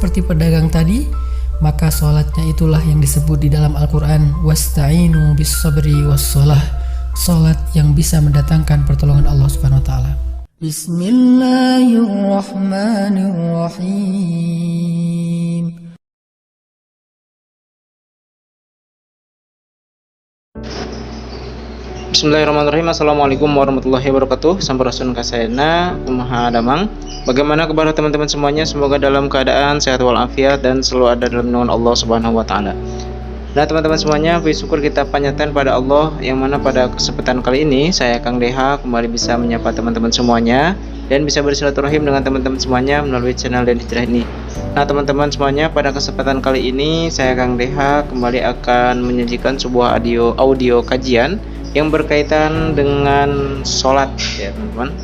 seperti pedagang tadi, maka sholatnya itulah yang disebut di dalam Al-Quran wasta'inu bis-sabri was-shalah, sholat yang bisa mendatangkan pertolongan Allah Subhanahu wa taala. Bismillahirrahmanirrahim. Bismillahirrahmanirrahim. Assalamualaikum warahmatullahi wabarakatuh. Sampurasun kasayana kumaha damang. Bagaimana kabar teman-teman semuanya? Semoga dalam keadaan sehat walafiat dan selalu ada dalam naungan Allah Subhanahu wa taala. Nah, teman-teman semuanya, puji syukur kita panjatkan pada Allah, yang mana pada kesempatan kali ini saya Kang Deha kembali bisa menyapa teman-teman semuanya dan bisa bersilaturahim dengan teman-teman semuanya melalui channel Dan Hijrah ini. Nah, teman-teman semuanya, pada kesempatan kali ini saya Kang Deha kembali akan menyajikan sebuah audio kajian yang berkaitan dengan sholat, ya teman-teman.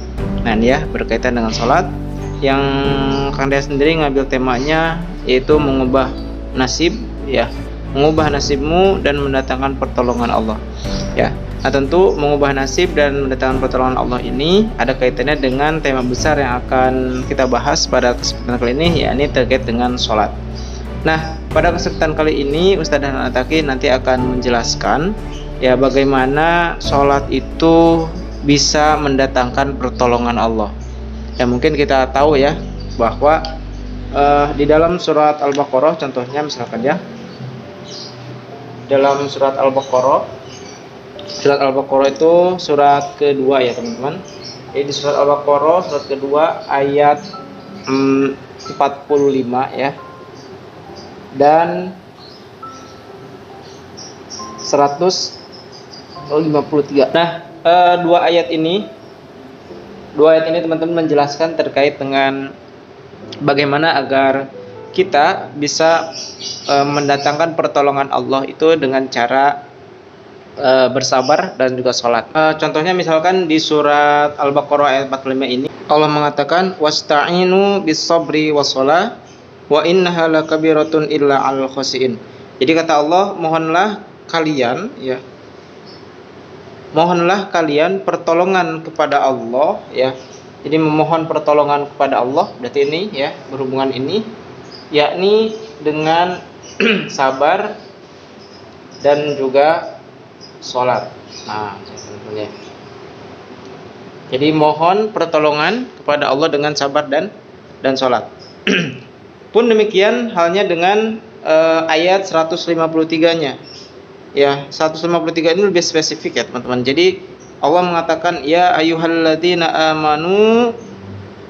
Nah, ini ya, berkaitan dengan sholat, yang Kang Deha sendiri ngambil temanya yaitu mengubah nasib, ya, mengubah nasibmu dan mendatangkan pertolongan Allah, ya. Nah, tentu mengubah nasib dan mendatangkan pertolongan Allah ini ada kaitannya dengan tema besar yang akan kita bahas pada kesempatan kali ini, yakni terkait dengan sholat. Nah, pada kesempatan kali ini Ustadz Hanan Ataki nanti akan menjelaskan ya bagaimana sholat itu bisa mendatangkan pertolongan Allah. Ya, mungkin kita tahu ya bahwa di dalam surat Al-Baqarah contohnya misalkan ya, dalam surat Al-Baqarah itu surat kedua ya teman-teman. Jadi di surat Al-Baqarah surat kedua ayat 45 ya, dan 153. Nah, dua ayat ini teman-teman menjelaskan terkait dengan bagaimana agar kita bisa mendatangkan pertolongan Allah itu dengan cara bersabar dan juga sholat. Contohnya misalkan di surat Al-Baqarah ayat 45 ini Allah mengatakan wasta'inu bis-sabri was-shalah wa innaha lakabiratun illa 'alal khashiin. Jadi kata Allah, mohonlah kalian pertolongan kepada Allah, ya. Jadi memohon pertolongan kepada Allah berarti ini ya, berhubungan ini yakni dengan sabar dan juga sholat. Nah, contohnya. Jadi mohon pertolongan kepada Allah dengan sabar dan sholat. Pun demikian halnya dengan ayat 153-nya. Ya, 153 ini lebih spesifik ya, teman-teman. Jadi Allah mengatakan ya ayyuhalladzina amanu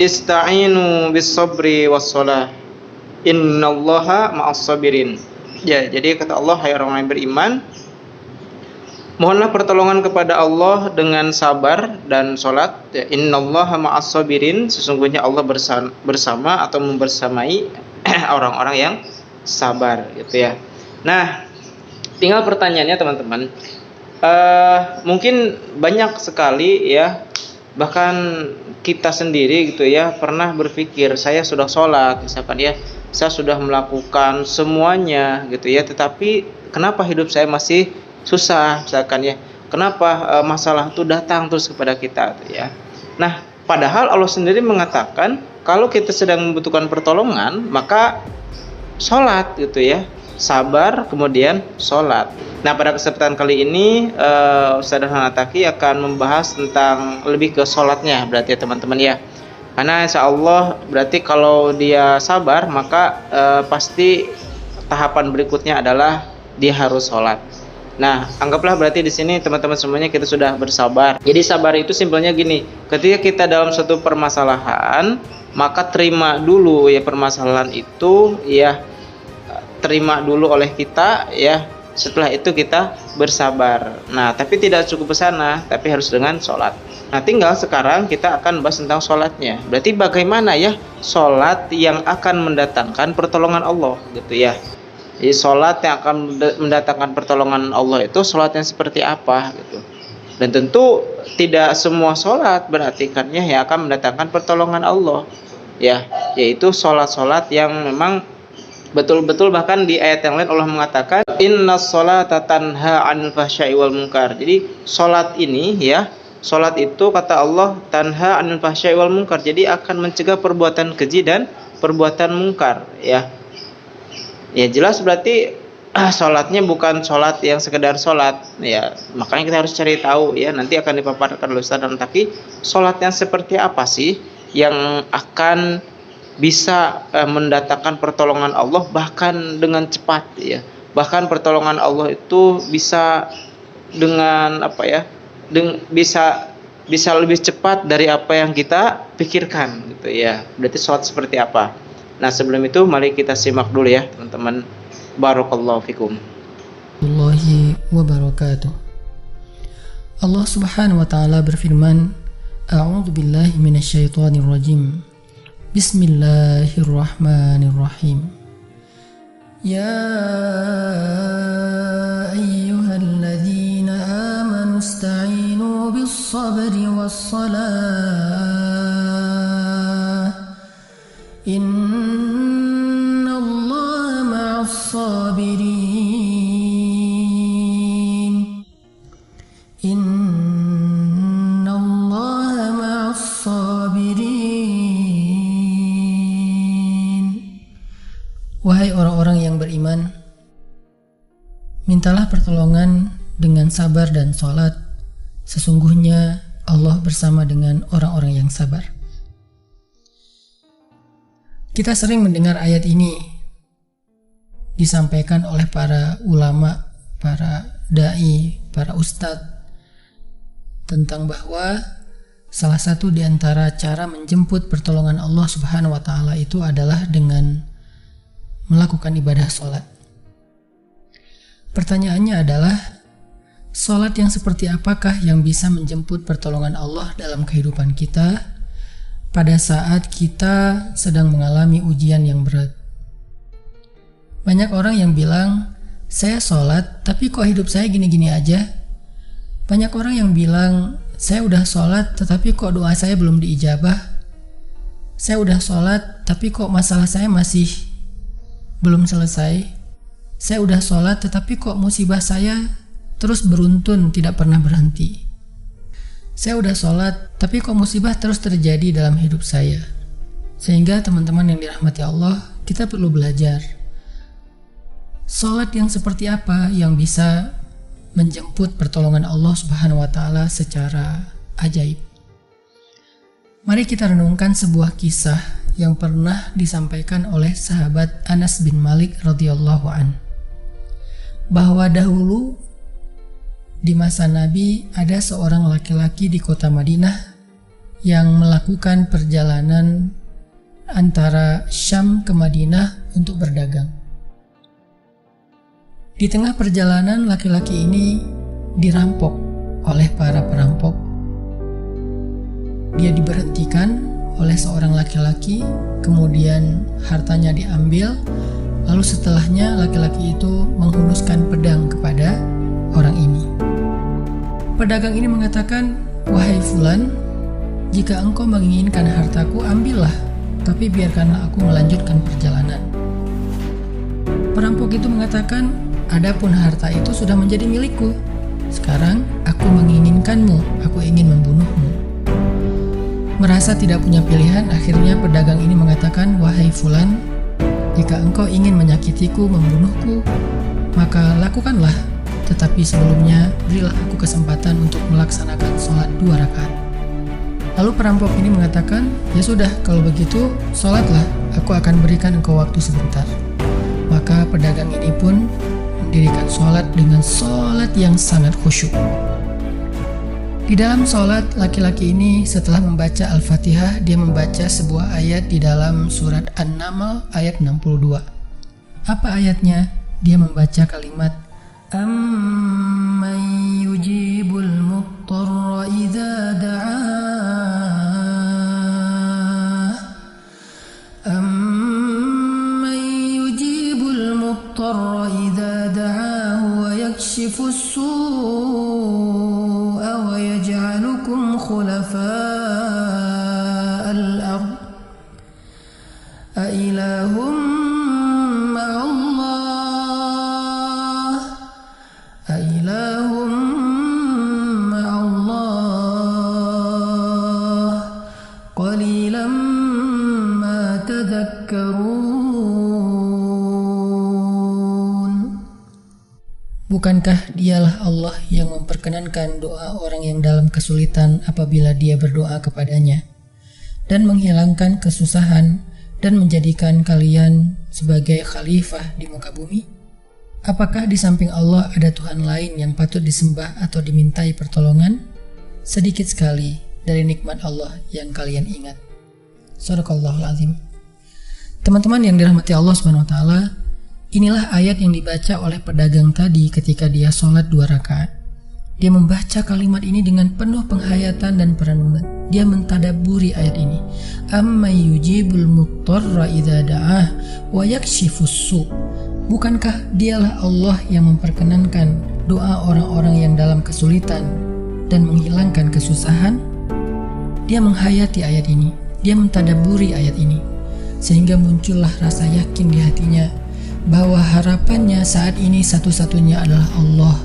ista'inu bis-sabri was-shalah innallaha ma'as-sabirin. Ya, jadi kata Allah, hai orang yang beriman, mohonlah pertolongan kepada Allah dengan sabar dan sholat. Ya, innallaha ma'as-sabirin, sesungguhnya Allah bersama atau membersamai orang-orang yang sabar, gitu ya. Nah, tinggal pertanyaannya teman-teman, mungkin banyak sekali ya, bahkan kita sendiri gitu ya, pernah berpikir saya sudah sholat misalkan ya, saya sudah melakukan semuanya gitu ya, tetapi kenapa hidup saya masih susah misalkan ya, kenapa masalah itu datang terus kepada kita gitu ya. Nah, padahal Allah sendiri mengatakan kalau kita sedang membutuhkan pertolongan maka sholat gitu ya, sabar kemudian sholat. Nah, pada kesempatan kali ini Ustadz Hanan Ataki akan membahas tentang lebih ke sholatnya berarti ya teman-teman ya. Karena insya Allah berarti kalau dia sabar maka pasti tahapan berikutnya adalah dia harus sholat. Nah, anggaplah berarti di sini teman-teman semuanya kita sudah bersabar. Jadi sabar itu simpelnya gini, ketika kita dalam suatu permasalahan maka terima dulu ya permasalahan itu ya, terima dulu oleh kita ya. Setelah itu kita bersabar. Nah, tapi tidak cukup ke sana, tapi harus dengan sholat. Nah, tinggal sekarang kita akan bahas tentang sholatnya. Berarti bagaimana ya sholat yang akan mendatangkan pertolongan Allah gitu ya. Jadi sholat yang akan mendatangkan pertolongan Allah itu sholat yang seperti apa gitu. Dan tentu tidak semua sholat berarti kan ya yang akan mendatangkan pertolongan Allah ya, yaitu sholat-sholat yang memang betul-betul, bahkan di ayat yang lain Allah mengatakan innas sholata tanha 'anil fahsya'i wal munkar. Jadi sholat ini ya, sholat itu kata Allah tanha 'anil fahsya'i wal munkar, jadi akan mencegah perbuatan keji dan perbuatan mungkar ya. Ya jelas berarti sholatnya bukan sholat yang sekedar sholat, ya makanya kita harus cari tahu ya, nanti akan dipaparkan oleh Ustaz. Tapi sholat yang seperti apa sih yang akan bisa mendatangkan pertolongan Allah bahkan dengan cepat ya, bahkan pertolongan Allah itu bisa dengan apa ya, bisa lebih cepat dari apa yang kita pikirkan gitu ya. Berarti sholat seperti apa? Nah sebelum itu mari kita simak dulu ya teman-teman. Barakallahu fikum. Warahmatullahi wabarakatuh. Allah Subhanahu wa taala berfirman, A'udzu billahi minasyaitonir rajim. Bismillahirrahmanirrahim. Ya ayyuhalladzina amanu ista'inu bis-sabri was-salah. Innallaha ma'as-sabirin. Innallaha ma'as-sabirin. Wahai orang-orang yang beriman, mintalah pertolongan dengan sabar dan salat. Sesungguhnya Allah bersama dengan orang-orang yang sabar. Kita sering mendengar ayat ini disampaikan oleh para ulama, para dai, para ustadz tentang bahwa salah satu di antara cara menjemput pertolongan Allah Subhanahu wa taala itu adalah dengan melakukan ibadah sholat. Pertanyaannya adalah, sholat yang seperti apakah yang bisa menjemput pertolongan Allah dalam kehidupan kita pada saat kita sedang mengalami ujian yang berat? Banyak orang yang bilang, saya sholat tapi kok hidup saya gini-gini aja. Banyak orang yang bilang, saya udah sholat tetapi kok doa saya belum diijabah. Saya udah sholat tapi kok masalah saya masih belum selesai. Saya udah sholat tetapi kok musibah saya terus beruntun tidak pernah berhenti. Saya udah sholat tapi kok musibah terus terjadi dalam hidup saya. Sehingga teman-teman yang dirahmati Allah, kita perlu belajar sholat yang seperti apa yang bisa menjemput pertolongan Allah Subhanahu wa taala secara ajaib. Mari kita renungkan sebuah kisah yang pernah disampaikan oleh sahabat Anas bin Malik radhiyallahu an, bahwa dahulu di masa Nabi ada seorang laki-laki di kota Madinah yang melakukan perjalanan antara Syam ke Madinah untuk berdagang. Di tengah perjalanan, laki-laki ini dirampok oleh para perampok. Dia diberhentikan oleh seorang laki-laki, kemudian hartanya diambil, lalu setelahnya laki-laki itu menghunuskan pedang kepada orang ini. Pedagang ini mengatakan, wahai fulan, jika engkau menginginkan hartaku, ambillah, tapi biarkanlah aku melanjutkan perjalanan. Perampok itu mengatakan, adapun harta itu sudah menjadi milikku. Sekarang aku menginginkanmu, aku ingin membunuhmu. Merasa tidak punya pilihan, akhirnya pedagang ini mengatakan, wahai fulan, jika engkau ingin menyakitiku, membunuhku, maka lakukanlah. Tetapi sebelumnya, berilah aku kesempatan untuk melaksanakan sholat 2 rakaat. Lalu perampok ini mengatakan, ya sudah, kalau begitu, sholatlah, aku akan berikan engkau waktu sebentar. Maka pedagang ini pun mendirikan sholat dengan sholat yang sangat khusyuk. Di dalam sholat, laki-laki ini setelah membaca Al-Fatihah, dia membaca sebuah ayat di dalam surat An-Naml ayat 62. Apa ayatnya? Dia membaca kalimat, Amman yujibul muttarra idza da'ah. Amman yujibul muttarra idza da'ah wa yakshifus su'a wa yaj'alukum khulafa'al ard. A ilahum ma'allah. Bukankah dialah Allah yang memperkenankan doa orang yang dalam kesulitan apabila dia berdoa kepadanya, dan menghilangkan kesusahan dan menjadikan kalian sebagai khalifah di muka bumi? Apakah di samping Allah ada Tuhan lain yang patut disembah atau dimintai pertolongan? Sedikit sekali dari nikmat Allah yang kalian ingat. Shadaqallahul azim. Teman-teman yang dirahmati Allah SWT, inilah ayat yang dibaca oleh pedagang tadi ketika dia sholat 2 rakaat. Dia membaca kalimat ini dengan penuh penghayatan dan perenungan. Dia mentadabburi ayat ini. Amman yujibul muttarra idza da'ah wa yakshifus su'. Bukankah dialah Allah yang memperkenankan doa orang-orang yang dalam kesulitan dan menghilangkan kesusahan? Dia menghayati ayat ini. Dia mentadabburi ayat ini, sehingga muncullah rasa yakin di hatinya bahwa harapannya saat ini satu-satunya adalah Allah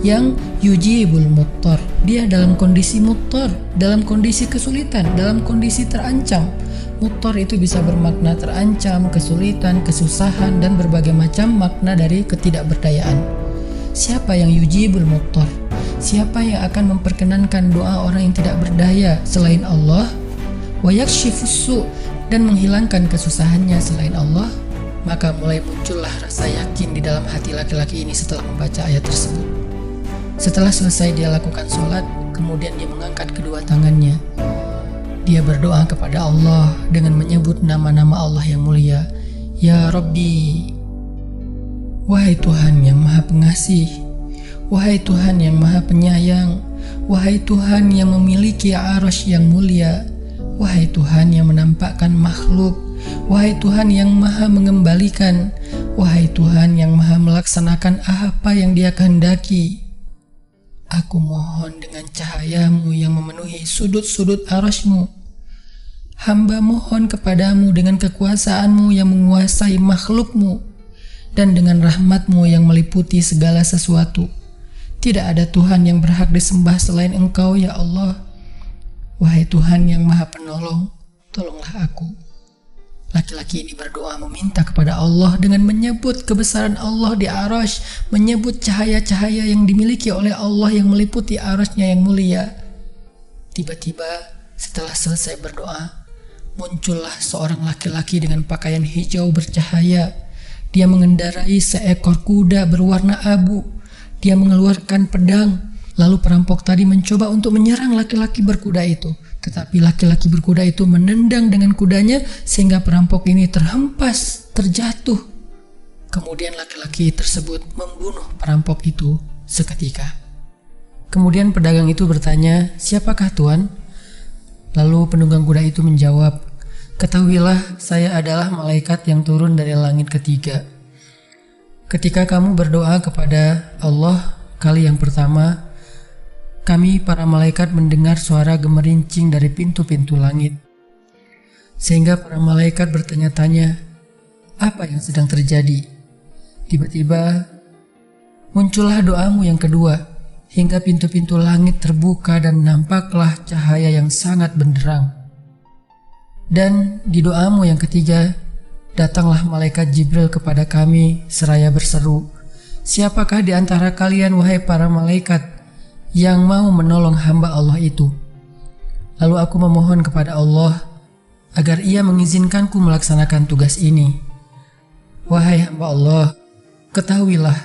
yang yujibul muttar. Dia dalam kondisi muttar, dalam kondisi kesulitan, dalam kondisi terancam. Muttar itu bisa bermakna terancam, kesulitan, kesusahan, dan berbagai macam makna dari ketidakberdayaan. Siapa yang yujibul muttar? Siapa yang akan memperkenankan doa orang yang tidak berdaya selain Allah? Wa yakshifus su', dan menghilangkan kesusahannya selain Allah? Maka mulai muncullah rasa yakin di dalam hati laki-laki ini setelah membaca ayat tersebut. Setelah selesai dia lakukan sholat, kemudian dia mengangkat kedua tangannya. Dia berdoa kepada Allah dengan menyebut nama-nama Allah yang mulia. Ya Rabbi, wahai Tuhan yang maha pengasih, wahai Tuhan yang maha penyayang, wahai Tuhan yang memiliki arasy yang mulia, wahai Tuhan yang menampakkan makhluk, wahai Tuhan yang maha mengembalikan, wahai Tuhan yang maha melaksanakan apa yang Dia kehendaki. Aku mohon dengan cahayamu yang memenuhi sudut-sudut arasy-Mu. Hamba mohon kepadamu dengan kekuasaanmu yang menguasai makhluk-Mu, dan dengan rahmat-Mu yang meliputi segala sesuatu. Tidak ada Tuhan yang berhak disembah selain Engkau, ya Allah. Wahai Tuhan yang maha penolong, tolonglah aku. Laki-laki ini berdoa meminta kepada Allah dengan menyebut kebesaran Allah di arasy, menyebut cahaya-cahaya yang dimiliki oleh Allah yang meliputi arasy-Nya yang mulia. Tiba-tiba setelah selesai berdoa, muncullah seorang laki-laki dengan pakaian hijau bercahaya. Dia mengendarai seekor kuda berwarna abu. Dia mengeluarkan pedang. Lalu perampok tadi mencoba untuk menyerang laki-laki berkuda itu. Tetapi laki-laki berkuda itu menendang dengan kudanya sehingga perampok ini terhempas, terjatuh. Kemudian laki-laki tersebut membunuh perampok itu seketika. Kemudian pedagang itu bertanya, "Siapakah Tuan?" Lalu penunggang kuda itu menjawab, "Ketahuilah, saya adalah malaikat yang turun dari langit ketiga. Ketika kamu berdoa kepada Allah kali yang pertama, kami para malaikat mendengar suara gemerincing dari pintu-pintu langit. Sehingga para malaikat bertanya-tanya, apa yang sedang terjadi? Tiba-tiba muncullah doamu yang kedua, hingga pintu-pintu langit terbuka dan nampaklah cahaya yang sangat benderang. Dan di doamu yang ketiga, datanglah malaikat Jibril kepada kami seraya berseru, siapakah di antara kalian wahai para malaikat yang mau menolong hamba Allah itu? Lalu aku memohon kepada Allah agar Ia mengizinkanku melaksanakan tugas ini. Wahai hamba Allah, ketahuilah,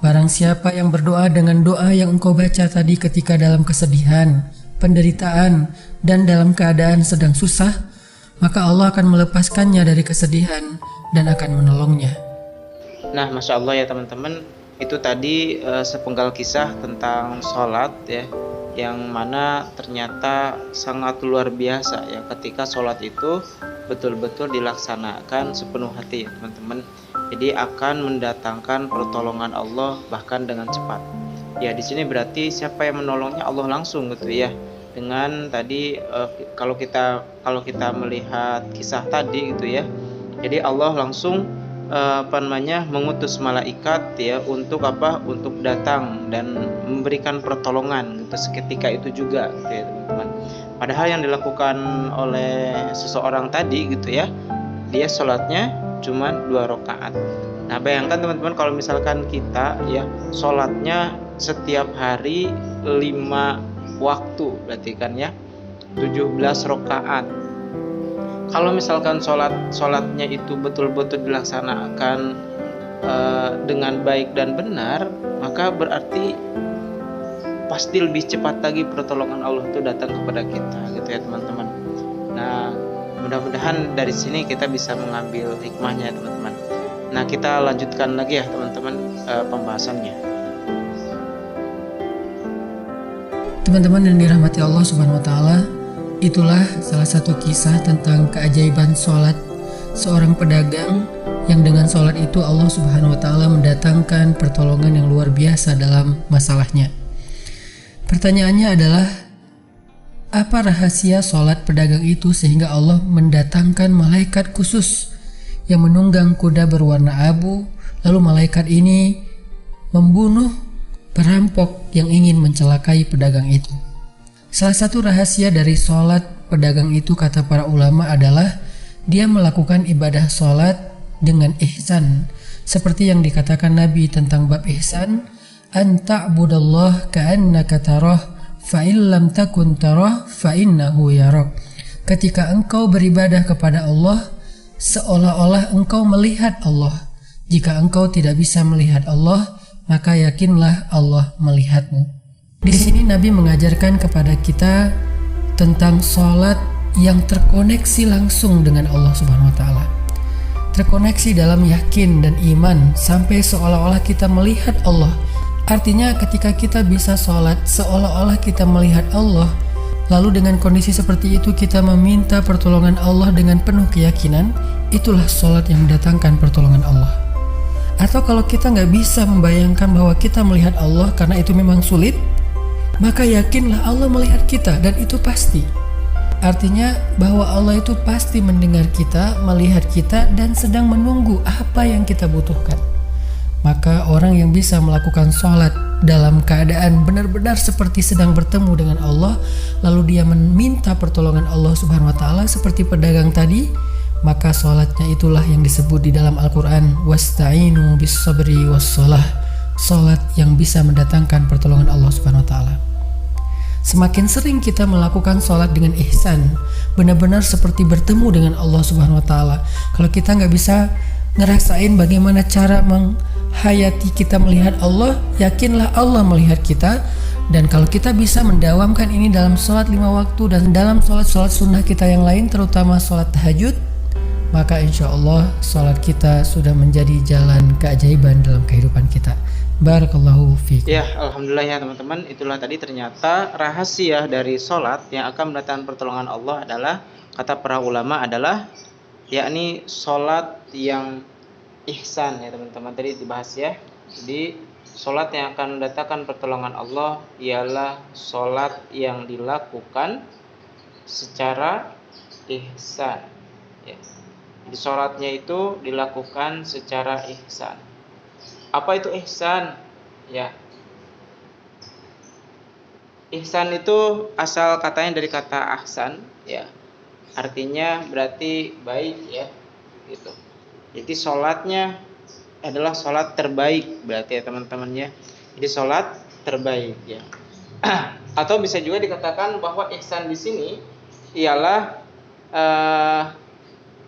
barang siapa yang berdoa dengan doa yang engkau baca tadi ketika dalam kesedihan, penderitaan, dan dalam keadaan sedang susah, maka Allah akan melepaskannya dari kesedihan dan akan menolongnya." Nah, Masya Allah ya teman-teman, itu tadi sepenggal kisah tentang sholat ya, yang mana ternyata sangat luar biasa ya ketika sholat itu betul-betul dilaksanakan sepenuh hati ya teman-teman. Jadi akan mendatangkan pertolongan Allah bahkan dengan cepat. Ya di sini berarti siapa yang menolongnya? Allah langsung gitu ya. Dengan tadi kalau kita melihat kisah tadi gitu ya. Jadi Allah langsung mengutus malaikat ya untuk apa? Untuk datang dan memberikan pertolongan gitu seketika itu juga gitu ya teman-teman. Padahal yang dilakukan oleh seseorang tadi gitu ya, dia sholatnya cuma 2 rakaat. Nah, bayangkan teman-teman kalau misalkan kita ya sholatnya setiap hari 5 waktu, berarti kan ya 17 rakaat. Kalau misalkan sholatnya itu betul-betul dilaksanakan dengan baik dan benar, maka berarti pasti lebih cepat lagi pertolongan Allah itu datang kepada kita, gitu ya teman-teman. Nah, mudah-mudahan dari sini kita bisa mengambil hikmahnya, teman-teman. Nah, kita lanjutkan lagi ya teman-teman pembahasannya. Teman-teman yang dirahmati Allah Subhanahu wa taala, itulah salah satu kisah tentang keajaiban sholat seorang pedagang yang dengan sholat itu Allah Subhanahu wa taala mendatangkan pertolongan yang luar biasa dalam masalahnya. Pertanyaannya adalah, apa rahasia sholat pedagang itu sehingga Allah mendatangkan malaikat khusus yang menunggang kuda berwarna abu, lalu malaikat ini membunuh perampok yang ingin mencelakai pedagang itu? Salah satu rahasia dari sholat pedagang itu, kata para ulama, adalah dia melakukan ibadah sholat dengan ihsan, seperti yang dikatakan Nabi tentang bab ihsan, an ta'budallah ka'annaka tarah fa illam takun tarah fa innahu yarak. Ketika engkau beribadah kepada Allah, seolah-olah engkau melihat Allah. Jika engkau tidak bisa melihat Allah, maka yakinlah Allah melihatmu. Di sini Nabi mengajarkan kepada kita tentang sholat yang terkoneksi langsung dengan Allah Subhanahu wa taala. Terkoneksi dalam yakin dan iman sampai seolah-olah kita melihat Allah. Artinya ketika kita bisa sholat seolah-olah kita melihat Allah, lalu dengan kondisi seperti itu kita meminta pertolongan Allah dengan penuh keyakinan, itulah sholat yang mendatangkan pertolongan Allah. Atau kalau kita nggak bisa membayangkan bahwa kita melihat Allah karena itu memang sulit, maka yakinlah Allah melihat kita, dan itu pasti. Artinya bahwa Allah itu pasti mendengar kita, melihat kita, dan sedang menunggu apa yang kita butuhkan. Maka orang yang bisa melakukan sholat dalam keadaan benar-benar seperti sedang bertemu dengan Allah, lalu dia meminta pertolongan Allah Subhanahu wa taala seperti pedagang tadi, maka sholatnya itulah yang disebut di dalam Al-Quran wasta'inu bis sabri was sholah, sholat yang bisa mendatangkan pertolongan Allah Subhanahu wa taala. Semakin sering kita melakukan sholat dengan ihsan, benar-benar seperti bertemu dengan Allah Subhanahu wa taala. Kalau kita nggak bisa ngerasain bagaimana cara menghayati kita melihat Allah, yakinlah Allah melihat kita. Dan kalau kita bisa mendawamkan ini dalam sholat 5 waktu dan dalam sholat-sholat sunnah kita yang lain, terutama sholat tahajud, maka insya Allah sholat kita sudah menjadi jalan keajaiban dalam kehidupan kita. Barakallahu fiikum. Ya, alhamdulillah ya teman-teman, itulah tadi ternyata rahasia dari sholat yang akan mendatangkan pertolongan Allah adalah, kata para ulama, adalah yakni sholat yang ihsan ya teman-teman, tadi dibahas ya. Jadi sholat yang akan mendatangkan pertolongan Allah ialah sholat yang dilakukan secara ihsan ya. Jadi sholatnya itu dilakukan secara ihsan. Apa itu ihsan? Ya. Ihsan itu asal katanya dari kata ahsan ya. Artinya berarti baik ya. Gitu. Jadi sholatnya adalah sholat terbaik berarti ya teman-teman ya. Jadi sholat terbaik ya. Atau bisa juga dikatakan bahwa ihsan di sini ialah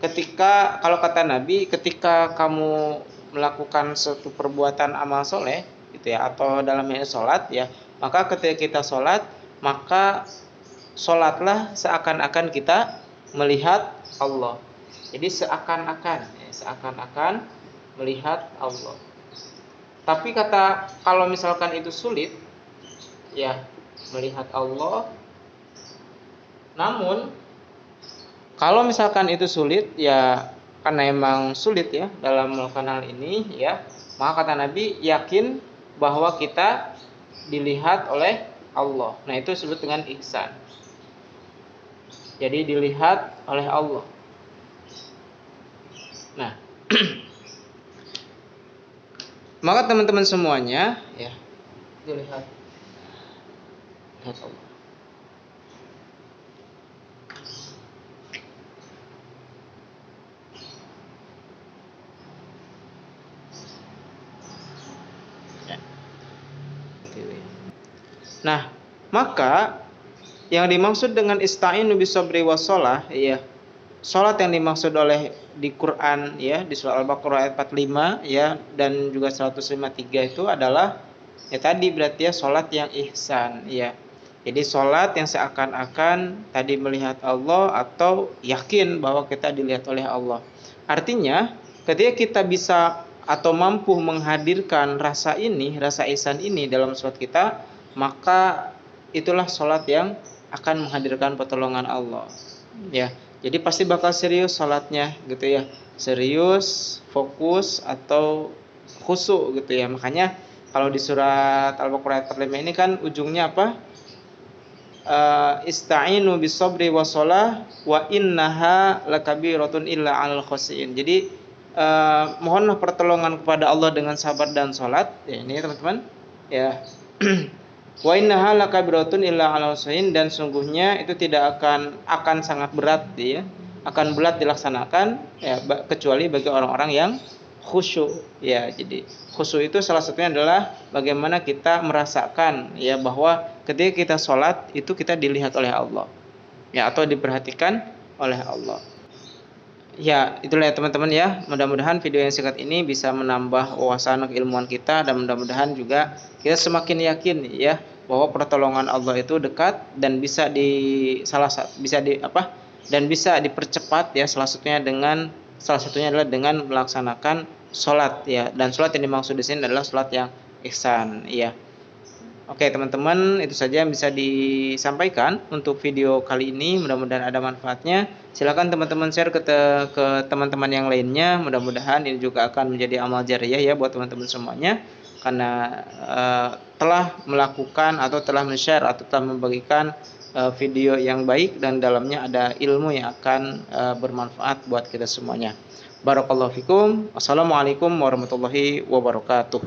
ketika, kalau kata Nabi, ketika kamu melakukan suatu perbuatan amal soleh gitu ya, atau dalam hal sholat ya, maka ketika kita sholat, maka sholatlah seakan-akan kita melihat Allah. Jadi seakan-akan ya, seakan-akan melihat Allah. Tapi kata, kalau misalkan itu sulit ya melihat Allah, namun kalau misalkan itu sulit ya, karena emang sulit ya dalam melakukan hal ini ya, maka kata Nabi, yakin bahwa kita dilihat oleh Allah. Nah, itu disebut dengan ihsan. Jadi dilihat oleh Allah. Nah, maka teman-teman semuanya ya, dilihat Allah. Nah, maka yang dimaksud dengan ista'inu bisabri wassalah, ya, salat yang dimaksud oleh di Quran, ya, di surah Al-Baqarah ayat 45, ya, dan juga 153 itu adalah ya tadi berarti ya salat yang ihsan, ya. Jadi salat yang seakan-akan tadi melihat Allah atau yakin bahwa kita dilihat oleh Allah. Artinya, ketika kita bisa atau mampu menghadirkan rasa ini, rasa ihsan ini dalam salat kita, maka itulah salat yang akan menghadirkan pertolongan Allah, ya. Jadi pasti bakal serius salatnya gitu ya, serius, fokus atau khusyuk gitu ya. Makanya kalau di surat Al-Baqarah ayat 45 ini kan ujungnya apa? Ista'inu bisabri wassalah wa innaha lakabiratun illa 'alal khashiyin. Jadi mohonlah pertolongan kepada Allah dengan sabar dan salat. Ya, ini teman-teman. Ya. Wa innaha lakabiratun illa 'alal khashiyin, dan sungguhnya itu tidak akan sangat berat ya. Akan berat dilaksanakan ya kecuali bagi orang-orang yang khusyuk ya. Jadi khusyuk itu salah satunya adalah bagaimana kita merasakan ya bahwa ketika kita sholat itu kita dilihat oleh Allah ya, atau diperhatikan oleh Allah. Ya, itulah ya teman-teman ya. Mudah-mudahan video yang singkat ini bisa menambah wawasan keilmuan kita, dan mudah-mudahan juga kita semakin yakin ya bahwa pertolongan Allah itu dekat dan bisa dipercepat ya, salah satunya adalah dengan melaksanakan sholat ya. Dan sholat yang dimaksud di sini adalah sholat yang ihsan ya. Oke teman-teman, itu saja yang bisa disampaikan untuk video kali ini. Mudah-mudahan ada manfaatnya. Silakan teman-teman share ke teman-teman yang lainnya. Mudah-mudahan ini juga akan menjadi amal jariyah ya buat teman-teman semuanya, karena telah melakukan atau telah men-share atau telah membagikan video yang baik, dan dalamnya ada ilmu yang akan bermanfaat buat kita semuanya. Barakallahu fikum. Assalamualaikum warahmatullahi wabarakatuh.